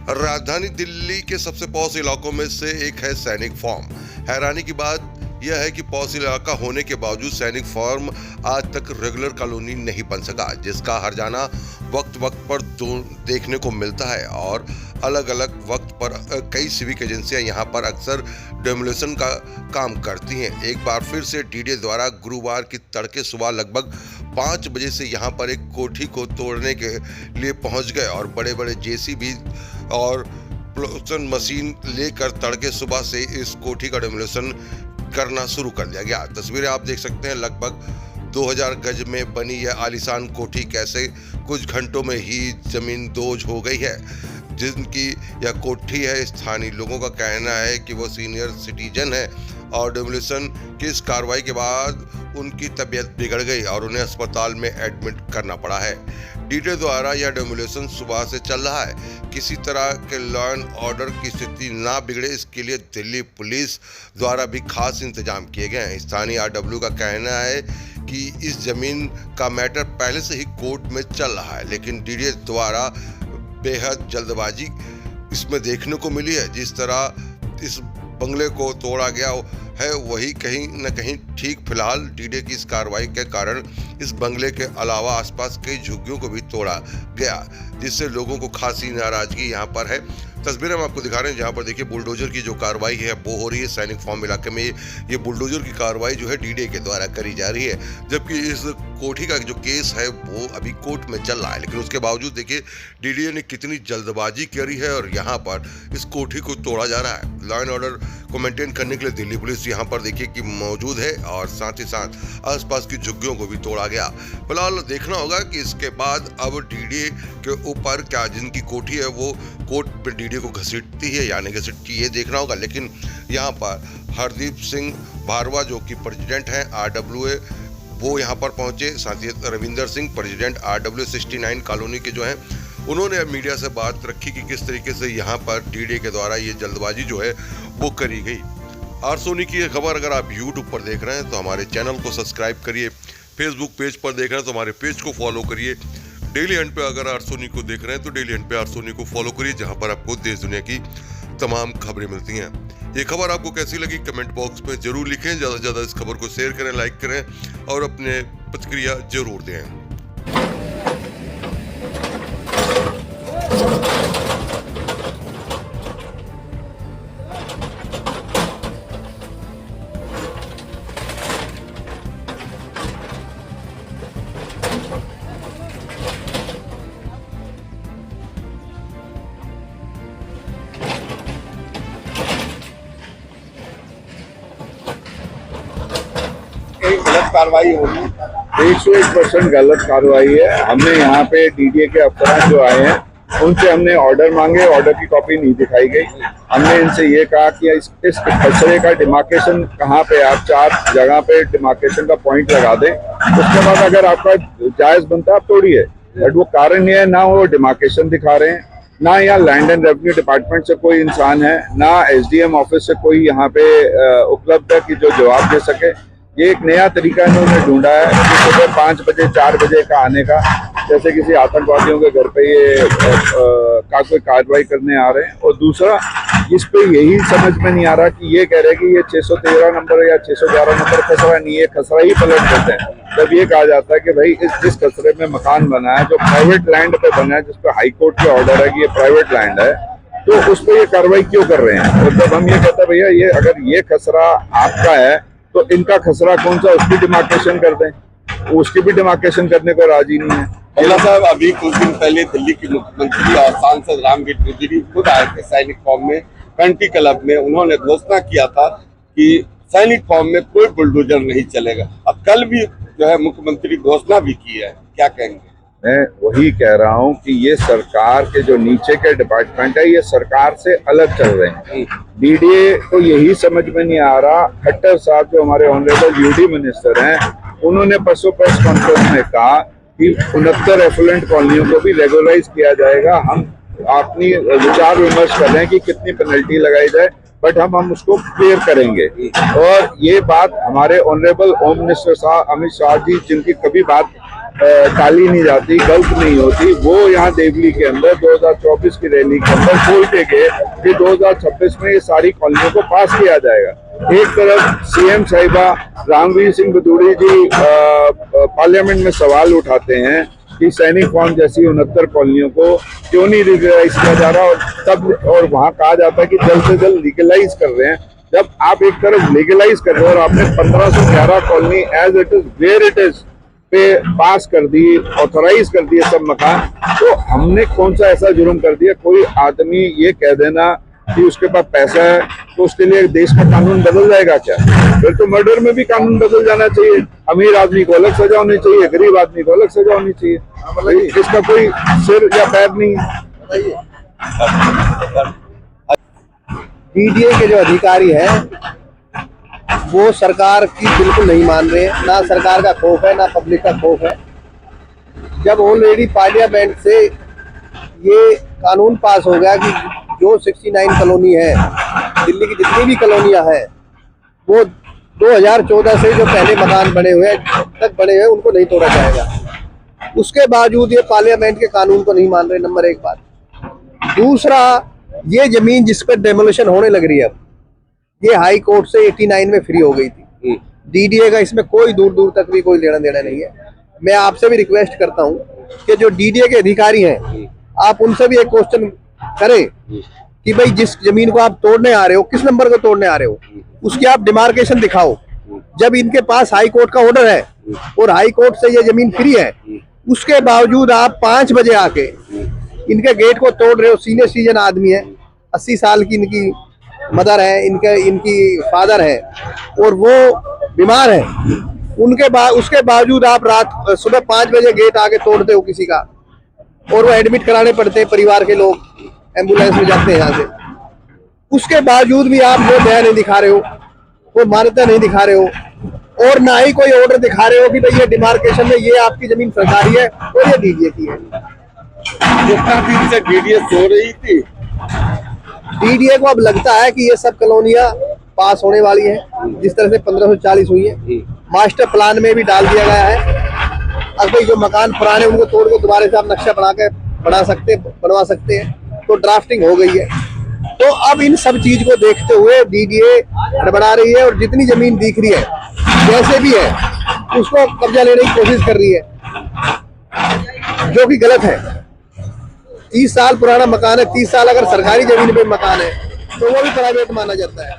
राजधानी दिल्ली के सबसे पॉश इलाकों में से एक है सैनिक फार्म। हैरानी की बात यह है कि पॉश इलाका होने के बावजूद सैनिक फार्म आज तक रेगुलर कॉलोनी नहीं बन सका, जिसका हर्जाना वक्त वक्त पर देखने को मिलता है और अलग अलग वक्त पर कई सिविक एजेंसियां यहां पर अक्सर डेमोलेशन का काम करती हैं। एक बार फिर से डीडीए द्वारा गुरुवार की तड़के सुबह लगभग 5 बजे से यहां पर एक कोठी को तोड़ने के लिए पहुंच गए और बड़े बड़े जेसीबी और प्लोसन मशीन लेकर तड़के सुबह से इस कोठी का डेमोलेशन करना शुरू कर दिया गया। तस्वीरें आप देख सकते हैं। लगभग 2000 गज में बनी यह आलीशान कोठी कैसे कुछ घंटों में ही जमीन दोज हो गई है। जिनकी यह कोठी है, स्थानीय लोगों का कहना है कि वो सीनियर सिटीजन है और डेमोलिशन की इस कार्रवाई के बाद उनकी तबीयत बिगड़ गई और उन्हें अस्पताल में एडमिट करना पड़ा है। डीडीए द्वारा यह डेमोलिशन सुबह से चल रहा है। किसी तरह के लॉ एंड ऑर्डर की स्थिति ना बिगड़े, इसके लिए दिल्ली पुलिस द्वारा भी खास इंतजाम किए गए हैं। स्थानीय आरडब्ल्यू का कहना है कि इस जमीन का मैटर पहले से ही कोर्ट में चल रहा है, लेकिन डीडीए द्वारा बेहद जल्दबाजी इसमें देखने को मिली है। जिस तरह इस बंगले को तोड़ा गया है वही कहीं न कहीं ठीक। फिलहाल डीडीए की इस कार्रवाई के कारण इस बंगले के अलावा आसपास कई झुग्गियों को भी तोड़ा गया, जिससे लोगों को खासी नाराजगी यहाँ पर है। तस्वीरें हम आपको दिखा रहे हैं जहाँ पर देखिए बुलडोजर की जो कार्रवाई है वो हो रही है। सैनिक फार्म इलाके में ये बुलडोजर की कार्रवाई जो है डीडीए के द्वारा करी जा रही है, जबकि इस कोठी का जो केस है वो अभी कोर्ट में चल रहा है। लेकिन उसके बावजूद देखिए डीडीए ने कितनी जल्दबाजी करी है और यहाँ पर इस कोठी को तोड़ा जा रहा है। लॉ एंड ऑर्डर को मेंटेन करने के लिए दिल्ली पुलिस यहाँ पर देखिए कि मौजूद है और साथ ही साथ आसपास की झुग्गियों को भी तोड़ा गया। फिलहाल देखना होगा कि इसके बाद अब डीडीए के ऊपर क्या जिनकी कोठी है वो कोर्ट में डीडीए को घसीटती है या नहीं घसीटती, ये देखना होगा। लेकिन यहाँ पर हरदीप सिंह भारवा जो कि प्रेसिडेंट हैं आरडब्ल्यूए, वो यहाँ पर पहुंचे। साथ ही Ravinder Singh president RWA 69 colony के जो हैं, उन्होंने मीडिया से बात रखी कि किस तरीके से यहाँ पर डीडीए के द्वारा ये जल्दबाजी जो है वो करी गई। आर सोनी की ये खबर अगर आप यूट्यूब पर देख रहे हैं तो हमारे चैनल को सब्सक्राइब करिए। फेसबुक पेज पर देख रहे हैं तो हमारे पेज को फॉलो करिए। डेली हंट पे अगर आर सोनी को देख रहे हैं तो डेली हंट पे आर सोनी को फॉलो करिए, जहां पर आपको देश दुनिया की तमाम खबरें मिलती हैं। ये खबर आपको कैसी लगी कमेंट बॉक्स में जरूर लिखें। ज़्यादा से ज़्यादा इस खबर को शेयर करें, लाइक करें और अपने प्रतिक्रिया जरूर दें। गलत कार्रवाई होगी, 101% गलत कार्रवाई है। हमने यहाँ पे डीडीए के अफसरान जो आए हैं उनसे हमने ऑर्डर मांगे, ऑर्डर की कॉपी नहीं दिखाई गई। हमने इनसे ये कहा कि इस कचरे का डिमार्केशन कहाँ पे, आप 4 जगह पे डिमार्केशन का पॉइंट लगा दें, उसके बाद अगर आपका जायज बनता है आप तोड़िए। बट वो कारण ये है, ना वो डिमार्केशन दिखा रहे हैं, ना यहाँ लैंड एंड रेवेन्यू डिपार्टमेंट से कोई इंसान है, ना एसडीएम ऑफिस से कोई यहाँ पे उपलब्ध है कि जो जवाब दे सके। ये एक नया तरीका इन्होंने ढूंढा है कि सुबह 5 बजे 4 बजे का आने का, जैसे किसी आतंकवादियों के घर पे ये कोई कार्रवाई करने आ रहे हैं। और दूसरा, इस पे यही समझ में नहीं आ रहा कि ये कह रहे हैं कि ये 613 नंबर या 611 नंबर खसरा नहीं है, खसरा ही पलट देते हैं। तब ये कहा जाता है कि भाई जिस खसरे में मकान बना है, जो प्राइवेट लैंड पे बना है, जिस पे हाई कोर्ट का ऑर्डर है कि ये प्राइवेट लैंड है, तो उस पर ये कार्रवाई क्यों कर रहे हैं। और जब हम ये कहते हैं भैया ये अगर ये खसरा आपका है तो इनका खसरा कौन सा, उसकी डिमार्केशन कर दें, उसकी भी डिमार्केशन करने को राजी नहीं है। अल्ला साहब, अभी कुछ दिन पहले दिल्ली के मुख्यमंत्री और सांसद रामवीर चौधरी खुद आए थे सैनिक फॉर्म में, कंट्री क्लब में। उन्होंने घोषणा किया था कि सैनिक फॉर्म में कोई बुलडोजर नहीं चलेगा। अब कल भी जो है मुख्यमंत्री घोषणा भी की है, क्या कहेंगे? मैं वही कह रहा हूँ कि ये सरकार के जो नीचे के डिपार्टमेंट है ये सरकार से अलग चल रहे हैं। डीडीए को यही समझ में नहीं आ रहा। खट्टर साहब जो हमारे ऑनरेबल यूडी मिनिस्टर हैं, उन्होंने परसों प्रेस कॉन्फ्रेंस में कहा कि 69 एफुलेंट कॉलोनियों को भी रेगुलराइज किया जाएगा। हम अपनी विचार विमर्श कर रहे हैं कि कितनी पेनल्टी लगाई जाए, बट हम उसको क्लियर करेंगे। और ये बात हमारे ऑनरेबल होम मिनिस्टर साहब अमित शाह जी, जिनकी कभी बात टाली नहीं जाती, गलत नहीं होती, वो यहाँ देवली के अंदर 2024 की रैली के अंदर बोलते गए कि 2026 में ये सारी कॉलोनियों को पास किया जाएगा। एक तरफ सीएम साहिबा रामवीर सिंह भदौड़ी जी पार्लियामेंट में सवाल उठाते हैं कि सैनिक फॉर्म जैसी 69 कॉलोनियों को क्यों नहीं लीगलाइज किया जा रहा, और वहाँ कहा जाता है कि जल्द से जल्द लीगलाइज कर रहे हैं। जब आप एक तरफ लीगलाइज कर रहे हो और आपने 1511 colony as it is where it is पे पास कर दी, ऑथोराइज कर दिए सब मकान, तो हमने कौन सा ऐसा जुर्म कर दिया? कोई आदमी ये कह देना कि उसके पास पैसा है तो उसके लिए देश का कानून बदल जाएगा क्या? फिर तो मर्डर में भी कानून बदल जाना चाहिए। अमीर आदमी को अलग सजा होनी चाहिए, गरीब आदमी को अलग सजा होनी चाहिए। इसका कोई सिर या पैर नहीं है। डीडीए के जो अधिकारी हैं वो सरकार की बिल्कुल नहीं मान रहे हैं, ना सरकार का खौफ है ना पब्लिक का खौफ है। जब ऑलरेडी पार्लियामेंट से ये कानून पास हो गया कि जो 69 कॉलोनी है, दिल्ली की जितनी भी कॉलोनियां हैं, वो 2014 से जो पहले मकान बने हुए हैं तक बने हुए उनको नहीं तोड़ा जाएगा। उसके बावजूद ये पार्लियामेंट के कानून को नहीं मान रहे, नंबर एक बात। दूसरा, ये जमीन जिस पर डेमोलिशन होने लग रही है, अब ये हाई कोर्ट से 89 में फ्री हो गई थी। डीडीए का इसमें कोई दूर दूर तक भी कोई लेना देना नहीं है। मैं आपसे भी रिक्वेस्ट करता हूं कि जो डीडीए के अधिकारी हैं, आप उनसे भी एक क्वेश्चन करें कि भाई जिस जमीन को आप तोड़ने आ रहे हो, किस नंबर को तोड़ने आ रहे हो, उसकी आप डिमार्केशन दिखाओ। जब इनके पास हाई कोर्ट का ऑर्डर है और हाई कोर्ट से ये जमीन फ्री है, उसके बावजूद आप 5 बजे आके इनके गेट को तोड़ रहे हो। सीनियर सिटीजन आदमी है, 80 साल की इनकी मदर है, इनकी फादर है और वो बीमार है। उसके बावजूद आप सुबह 5 बजे गेट आके तोड़ते हो किसी का, और वो एडमिट कराने पड़ते हैं परिवार के लोग, एम्बुलेंस में जाते हैं यहाँ से। उसके बावजूद भी आप वो दया नहीं दिखा रहे हो, वो मान्यता नहीं दिखा रहे हो, और ना ही कोई ऑर्डर दिखा रहे हो कि भाई ये डिमार्केशन में ये आपकी जमीन सरकारी है और ये डीडीए की है। कितना दिन से डीडीए सो रही थी? डीडीए को अब लगता है कि ये सब कॉलोनियां पास होने वाली हैं, जिस तरह से 1540 हुई है। मास्टर प्लान में भी डाल दिया गया है। अब भाई जो मकान पुराने उनको तोड़ के दोबारा से आप नक्शा बनवा सकते हैं, तो ड्राफ्टिंग हो गई है। तो अब इन सब चीज को देखते हुए डीडीए हड़बड़ा रही है और जितनी जमीन दिख रही है जैसे भी है उसको कब्जा लेने की कोशिश कर रही है, जो कि गलत है। 30 साल पुराना मकान है, 30 साल अगर सरकारी जमीन पे मकान है तो वो भी प्राइवेट माना जाता है।